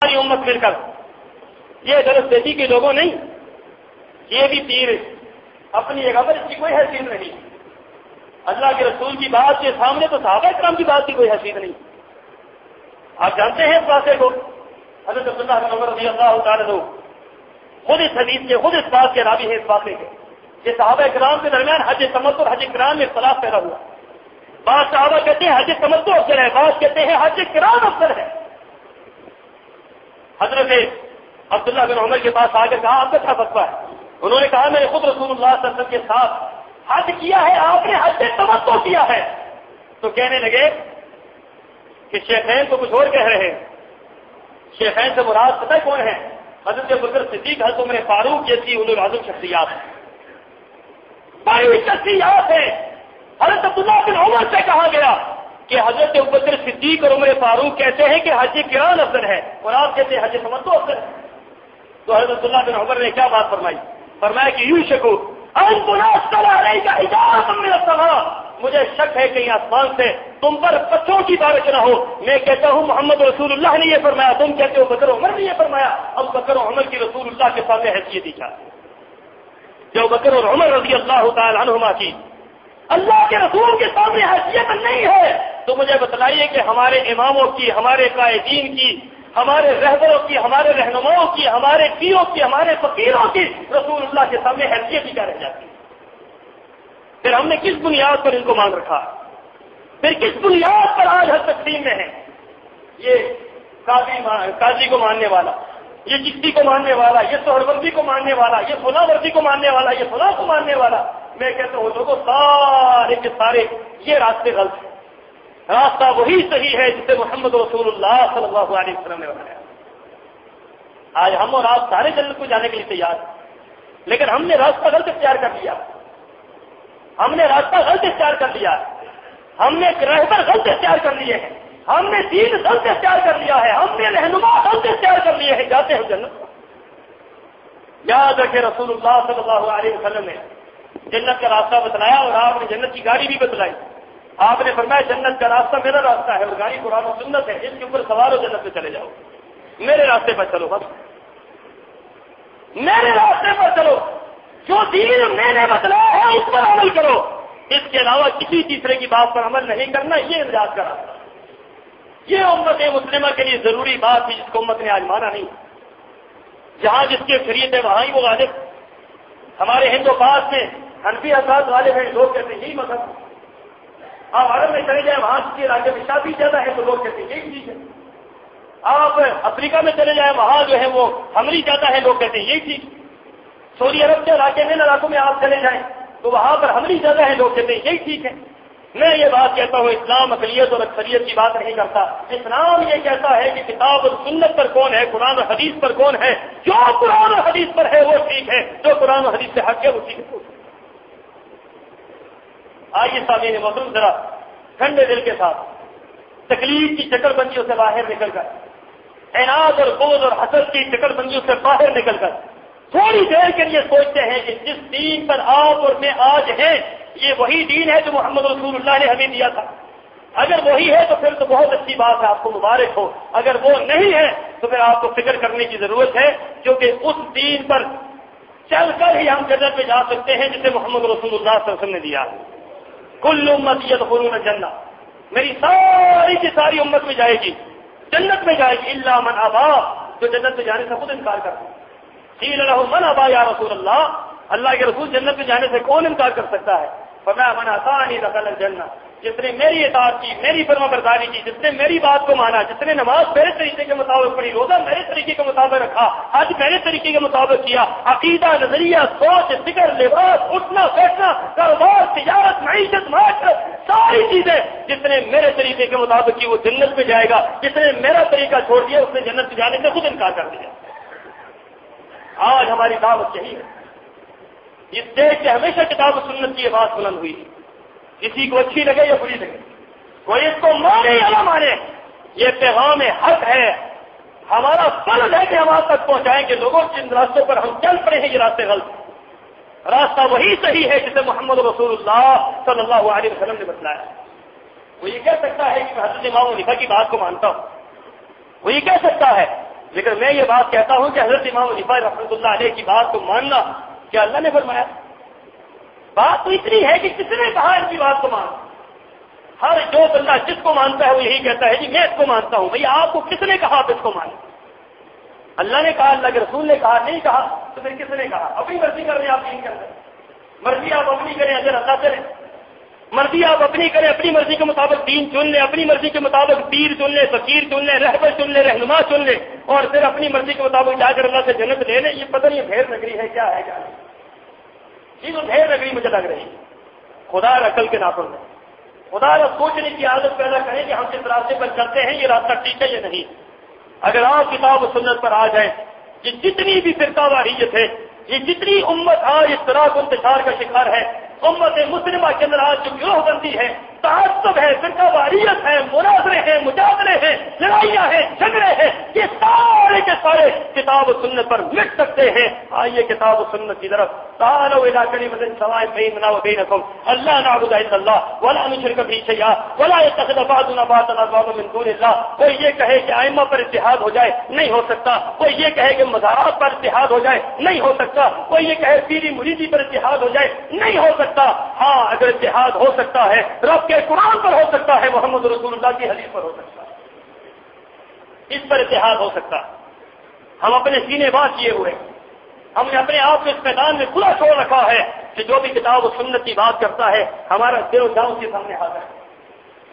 ساری امت مل کر یہ درس دیتی کہ لوگوں نہیں، یہ بھی پیر اپنی جگہ پر اس کی کوئی حیثیت نہیں. اللہ کے رسول کی بات کے سامنے تو صحابہ کرام کی بات کی کوئی حیثیت نہیں. آپ جانتے ہیں اس واقعے کو، حضرت عبداللہ بن عمر رضی اللہ تعالیٰ عنہ خود اس حدیث کے، خود اس بات کے راوی ہے اس واقعے کے کہ صحابہ کرام کے درمیان حج تمتع اور حج کرام میں اختلاف پیدا ہوا. بعض صحابہ کہتے ہیں حج تمتع افضل ہے، بعض کہتے ہیں حج کرام افضل ہے. حضرت عبداللہ بن عمر کے پاس آ کر کہا آپ کا کیا فتویٰ ہے؟ انہوں نے کہا میں نے خود رسول اللہ صلی اللہ علیہ وسلم کے ساتھ حج کیا ہے، آپ نے حج تمتع کیا ہے. تو کہنے لگے کہ شیخین تو کچھ اور کہہ رہے ہیں. شیخین سے مراد پتہ ہے کون ہے؟ حضرت ابوبکر صدیق، حضرت عمر فاروق جیسی اولو العزم شخصیات ہیں، بڑی شخصیات ہیں. حضرت عبداللہ بن عمر سے کہا گیا کہ حضرت ابوبکر صدیق اور عمر فاروق کہتے ہیں کہ حج قران افضل ہے اور آپ کہتے ہیں حج تمتع افضل ہے. تو حضرت عبداللہ بن عمر نے کیا بات فرمائی؟ فرمایا کہ یوں شکو ان تنزل علیک حجارۃ من السماء، مجھے شک ہے کہ آسمان سے تم پر پتھروں کی بارش نہ ہو. میں کہتا ہوں محمد رسول اللہ نے یہ فرمایا، تم کہتے ہو بکر عمر نے یہ فرمایا. اب بکر و عمر کی رسول اللہ کے سامنے حیثیت ہی کیا؟ جو بکر اور عمر رضی اللہ تعالی عنہما کی اللہ کے رسول کے سامنے حیثیت نہیں ہے، تو مجھے بتلائیے کہ ہمارے اماموں کی، ہمارے قائدین کی، ہمارے رہبروں کی، ہمارے رہنماؤں کی، ہمارے پیروں کی، ہمارے فقیروں کی رسول اللہ کے سامنے حیثیت ہی کیا رہ جاتی ہے؟ پھر ہم نے کس بنیاد پر ان کو مان رکھا؟ پھر کس بنیاد پر آج ہر تقسیم میں ہے؟ یہ قاضی کو ماننے والا، یہ چشتی کو ماننے والا، یہ سہروردی کو ماننے والا، یہ فلاں وردی کو ماننے والا، یہ فلاں کو ماننے والا. میں کہتا ہوں لوگوں سارے کے سارے یہ راستے غلط ہیں. راستہ وہی صحیح ہے جسے محمد رسول اللہ صلی اللہ علیہ وسلم نے بتایا. آج ہم اور آپ سارے جنت کو جانے کے لیے تیار ہیں، لیکن ہم نے راستہ غلط اختیار کر لیا. ہم نے راستہ غلط اختیار کر لیا، ہم نے رہبر غلط اختیار کر لیے ہیں، ہم نے دین غلط اختیار کر لیا ہے، ہم نے رہنما غلط اختیار کر لیے ہیں. جاتے ہیں جنت. یاد رکھے رسول اللہ صلی اللہ علیہ وسلم نے جنت کا راستہ بتلایا اور آپ نے جنت کی گاڑی بھی بتلائی. آپ نے فرمایا جنت کا راستہ میرا راستہ ہے اور گاڑی قرآن و سنت ہے، اس کے اوپر سوار ہو جنت میں چلے جاؤ. میرے راستے پر چلو، بس میرے راستے پر چلو، جو دین میں نے بتلایا ہے اس پر عمل کرو. اس کے علاوہ کسی تیسرے کی بات پر عمل نہیں کرنا، یہ نجات کا راستہ. یہ امت مسلمہ کے لیے ضروری بات تھی جس کو امت نے آج مانا نہیں. جہاں جس کے شریعت ہے وہاں ہی وہ غالب. ہمارے ہندو پاک میں حنفی حضرات غالب ہیں، لوگ کہتے ہیں یہی مذہب. آپ عرب میں چلے جائیں، وہاں کسی علاقے میں شافعی زیادہ ہے تو لوگ کہتے ہیں یہی ٹھیک ہے. آپ افریقہ میں چلے جائیں، وہاں جو ہے وہ حنبلی زیادہ ہے، لوگ کہتے ہیں یہی ٹھیک. سعودی عرب کے علاقے میں علاقوں میں آپ چلے جائیں تو وہاں پر حنبلی زیادہ ہے، لوگ کہتے ہیں یہی ٹھیک ہے. میں یہ بات کہتا ہوں اسلام اقلیت اور اکثریت کی بات نہیں کرتا. اسلام یہ کہتا ہے کہ کتاب اور سنت پر کون ہے، قرآن و حدیث پر کون ہے. جو قرآن و حدیث پر ہے وہ ٹھیک ہے، جو قرآن و حدیث سے حق ہے وہ ٹھیک ہے. آئیے سامعین محترم، ذرا ٹھنڈے دل کے ساتھ تکلیف کی چکر بندیوں سے باہر نکل کر، عناد اور بغض اور حسد کی چکر بندیوں سے باہر نکل کر تھوڑی دیر کے لیے سوچتے ہیں کہ جس دین پر آپ اور میں آج ہیں یہ وہی دین ہے جو محمد رسول اللہ نے ہمیں دیا تھا. اگر وہی ہے تو پھر تو بہت اچھی بات ہے، آپ کو مبارک ہو. اگر وہ نہیں ہے تو پھر آپ کو فکر کرنے کی ضرورت ہے، کیونکہ اس دین پر چل کر ہی ہم جنت میں جا سکتے ہیں جسے محمد رسول اللہ صلی اللہ علیہ وسلم نے دیا. کل امت یدخلون الجنہ، میری ساری کی ساری امت میں جائے گی، جنت میں جائے گی، الا من ابا، جو جنت میں جانے سے خود انکار کرتا ہے. قیل له من ابا یا رسول اللہ، اللہ کے رسول جنت میں جانے سے کون انکار کر سکتا ہے؟ فرمایا من اطاعنی دخل الجنہ، جس نے میری اطاعت کی، میری فرما برداری کی، جس نے میری بات کو مانا، جس نے نماز میرے طریقے کے مطابق پڑھی، روزہ میرے طریقے کے مطابق رکھا، حج میرے طریقے کے مطابق کیا، عقیدہ، نظریہ، سوچ، فکر، لباس، اٹھنا بیٹھنا، کاروبار، تجارت، معیشت، معاشرت، ساری چیزیں جس نے میرے طریقے کے مطابق کی وہ جنت میں جائے گا. جس نے میرا طریقہ چھوڑ دیا اس نے جنت میں جانے سے خود انکار کر دیا. آج ہماری دعوت یہی ہے. اس دیش سے ہمیشہ کتاب و سنت کی یہ بات بلند ہوئی، کسی کو اچھی لگے یا بری لگے، کوئی اس کو مانے یا نہ مانے، یہ پیغام حق ہے. ہمارا فرض ہے کہ ہم آپ تک پہنچائیں کہ لوگوں جن راستوں پر ہم چل پڑے ہیں یہ راستے غلط ہیں. راستہ وہی صحیح ہے جسے محمد رسول اللہ صلی اللہ علیہ وسلم نے بتلایا. وہ یہ کہہ سکتا ہے کہ میں حضرت امام حنیفہ کی بات کو مانتا ہوں، وہ یہ کہہ سکتا ہے لیکن میں یہ بات کہتا ہوں کہ حضرت امام حنیفہ رحمۃ اللہ علیہ کی بات کو ماننا کیا اللہ نے فرمایا؟ بات تو اتنی ہے کہ کس نے کہا ان کی بات کو مان؟ ہر جو بندہ جس کو مانتا ہے وہ یہی کہتا ہے جی میں اس کو مانتا ہوں. بھئی آپ کو کس نے کہا آپ اس کو مانیں؟ اللہ نے کہا، اللہ کے رسول نے کہا، نہیں کہا تو پھر کس نے کہا؟ اپنی مرضی کر رہے ہیں آپ نہیں کر رہے. مرضی آپ اپنی کریں اگر اللہ سے رہیں. مرضی آپ اپنی کریں، اپنی مرضی کے مطابق دین چن لیں، اپنی مرضی کے مطابق پیر چن لیں، فقیر چن لیں، رہبر چن لیں، رہنما چن لیں، اور پھر اپنی مرضی کے مطابق جا کر اللہ سے جنت لے لیں. یہ پتہ نہیں بھیڑ نگری ہے کیا ہے کیا نہیں. یہ تو بھیڑ نگری مجھے لگ رہی ہے. خدا عقل کے نافذ ہے. خدا سوچنے کی عادت پیدا کریں کہ ہم جس راستے پر چلتے ہیں یہ راستہ ٹھیک ہے یا نہیں. اگر آپ کتاب و سنت پر آ جائیں، یہ جتنی بھی فرقہ واریت ہے، یہ جتنی امت آج اختلاف و انتشار کا شکار ہے، امت مسلمہ کے اندر آج جو گروہ بندی ہے، تعصب ہے، فرقہ واریت ہے، مناظرے ہیں، مجادلے ہیں، لڑائیاں ہیں، جھگڑے ہیں، یہ سارے کے سارے کتاب و سنت پر مٹ سکتے ہیں. آئیے کتاب و سنت کی طرف. تعالوا الى كلمة سواء بيننا وبينكم الا نعبد الا الله ولا نشرك به شيئا ولا يتخذ بعضنا بعضا اربابا من دون الله. کوئی یہ کہے کہ ائمہ پر اتحاد ہو جائے، نہیں ہو سکتا. کوئی یہ کہے کہ مزارات پر اتحاد ہو جائے، نہیں ہو سکتا. کوئی یہ کہے پیری مریدی پر اتحاد ہو جائے، نہیں ہو سکتا. ہاں اگر اتحاد ہو سکتا ہے رب کے قرآن پر ہو سکتا ہے، محمد رسول اللہ کی حدیث پر ہو سکتا ہے. اس پر اتحاد ہو سکتا. ہم اپنے سینے باز کیے ہوئے، ہم نے اپنے آپ کو اس میدان میں کھلا چھوڑ رکھا ہے کہ جو بھی کتاب و سنت کی بات کرتا ہے ہمارا دل و جان کے سامنے حاضر ہے.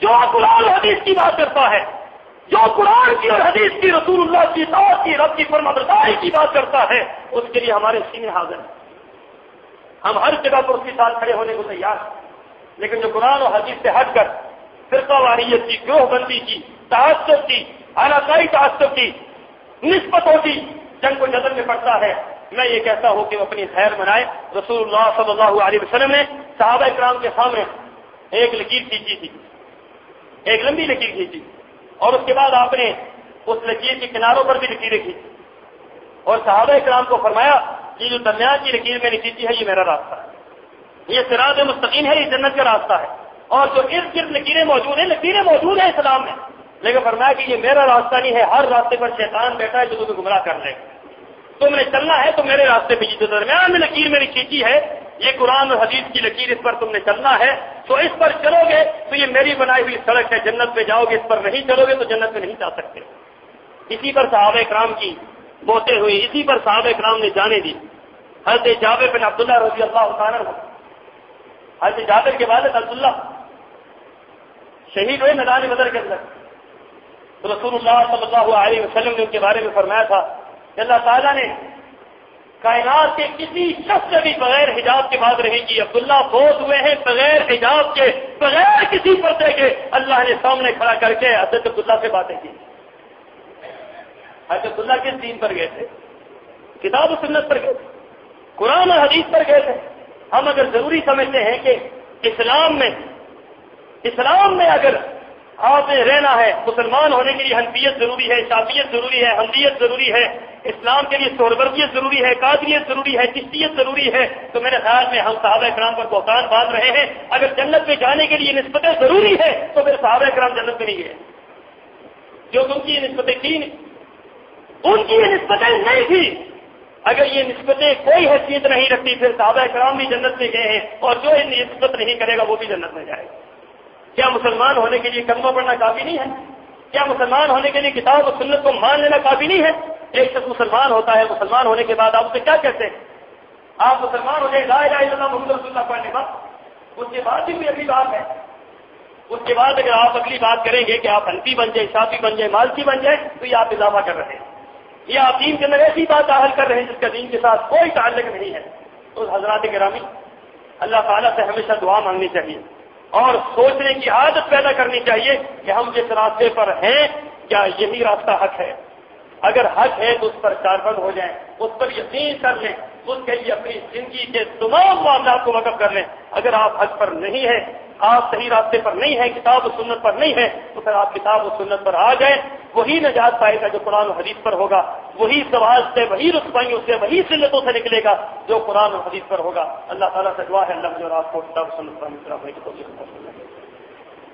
جو قرآن و حدیث کی بات کرتا ہے، جو قرآن کی اور حدیث کی، رسول اللہ کی اطاعت کی، رب کی فرمانبرداری کی بات کرتا ہے، اس کے لیے ہمارے سینے حاضر ہیں. ہم ہر جگہ پر اس کے ساتھ کھڑے ہونے کو تیار ہیں. لیکن جو قرآن و حدیث سے ہٹ کر فرقہ واریت کی، گروہ بندی کی، تعصب کی، علاقائی تعصب کی، نسبتوں کی جنگ و جدل میں پڑتا ہے، میں یہ کہتا ہوں کہ وہ اپنی خیر منائے. رسول اللہ صلی اللہ علیہ وسلم نے صحابہ اکرام کے سامنے ایک لکیر کھینچی تھی، ایک لمبی لکیر کھینچی، اور اس کے بعد آپ نے اس لکیر کے کناروں پر بھی لکیریں کھینچی اور صحابہ اکرام کو فرمایا کہ جو درمیان کی لکیر میں نے کھینچی ہے یہ میرا راستہ ہے، یہ صراط مستقیم ہے، یہ جنت کا راستہ ہے. اور جو ارد گرد لکیریں موجود ہیں، لکیریں موجود ہیں اسلام میں، لیکن فرمایا کہ یہ میرا راستہ نہیں ہے. ہر راستے پر شیطان بیٹھا ہے جو تمہیں گمراہ کر لے. تم نے چلنا ہے تو میرے راستے پہ. جو درمیان میں لکیر میں نے کھینچی ہے یہ قرآن اور حدیث کی لکیر، اس پر تم نے چلنا ہے. تو اس پر چلو گے تو یہ میری بنائی ہوئی سڑک ہے، جنت پہ جاؤ گے. اس پر نہیں چلو گے تو جنت میں نہیں جا سکتے. اسی پر صحابہ کرام کی بوتیں ہوئی، اسی پر صحابہ کرام نے جانے دی. حضرت جابر بن عبداللہ رضی اللہ تعالیٰ عنہ، حضرت جابر کے والد عبداللہ شہید ہوئے میدان بدر کے اندر. تو رسول اللہ صلی اللہ علیہ وسلم نے ان کے بارے میں فرمایا تھا کہ اللہ تعالیٰ نے کائنات کے کسی شخص سے بھی بغیر حجاب کے بات نہیں کی. عبداللہ فوت ہوئے ہیں بغیر حجاب کے، بغیر کسی پردے کے. اللہ نے سامنے کھڑا کر کے حضرت عبداللہ سے باتیں کی. حضرت عبداللہ کس دین پر گئے تھے؟ کتاب و سنت پر گئے تھے، قرآن اور حدیث پر گئے تھے. ہم اگر ضروری سمجھتے ہیں کہ اسلام میں اگر آپ نے رہنا ہے، مسلمان ہونے کے لیے حنفیت ضروری ہے، شافعیت ضروری ہے، حمدیت ضروری ہے، اسلام کے لیے سہروردیت ضروری ہے، قادریت ضروری ہے، چشتیت ضروری ہے، تو میرے خیال میں ہم صحابہ کرام پر بہتان باندھ رہے ہیں. اگر جنت میں جانے کے لیے نسبتیں ضروری ہے تو پھر صحابہ کرام جنت میں نہیں گئے. جو ان کی نسبتیں تھیں، ان کی نسبتیں نہیں تھی. اگر یہ نسبتیں کوئی حیثیت نہیں رکھتی پھر صحابہ کرام بھی جنت میں گئے ہیں، اور جو ان نسبت نہیں کرے گا وہ بھی جنت میں جائے گا. کیا مسلمان ہونے کے لیے کلمہ پڑھنا کافی نہیں ہے؟ کیا مسلمان ہونے کے لیے کتاب و سنت کو مان لینا کافی نہیں ہے؟ ایک شخص مسلمان ہوتا ہے، مسلمان ہونے کے بعد آپ اسے کیا کہتے ہیں؟ آپ مسلمان ہو جائے لا الہ الا اللہ محمد رسول اللہ پڑھنے بعد، اس کے بعد بھی کوئی اگلی بات ہے. اس کے بعد اگر آپ اگلی بات کریں گے کہ آپ حنفی بن جائیں، شافعی بن جائیں، مالکی بن جائیں، تو یہ آپ اضافہ کر رہے ہیں. یہ آپ دین کے اندر ایسی بات داخل کر رہے ہیں جس کا دین کے ساتھ کوئی تعلق نہیں ہے. تو حضرات گرامی، اللہ تعالیٰ سے ہمیشہ دعا مانگنی چاہیے اور سوچنے کی عادت پیدا کرنی چاہیے کہ ہم جس راستے پر ہیں کیا یہی راستہ حق ہے. اگر حق ہے تو اس پر کاربند ہو جائیں، اس پر یقین کر لیں، اس کے لیے اپنی زندگی کے تمام معاملات کو وقف کر لیں. اگر آپ حق پر نہیں ہیں، آپ صحیح راستے پر نہیں ہیں، کتاب و سنت پر نہیں ہیں، تو پھر آپ کتاب و سنت پر آ جائیں. وہی نجات پائے گا جو قرآن و حدیث پر ہوگا، وہی سوال سے، وہی رسوائیوں سے، وہی ذلتوں سے نکلے گا جو قرآن و حدیث پر ہوگا. اللہ تعالیٰ سے دعا ہے اللہ مجھے اور آپ کو کتاب و سنت پر ہونے کی توفیق عطا فرمائے.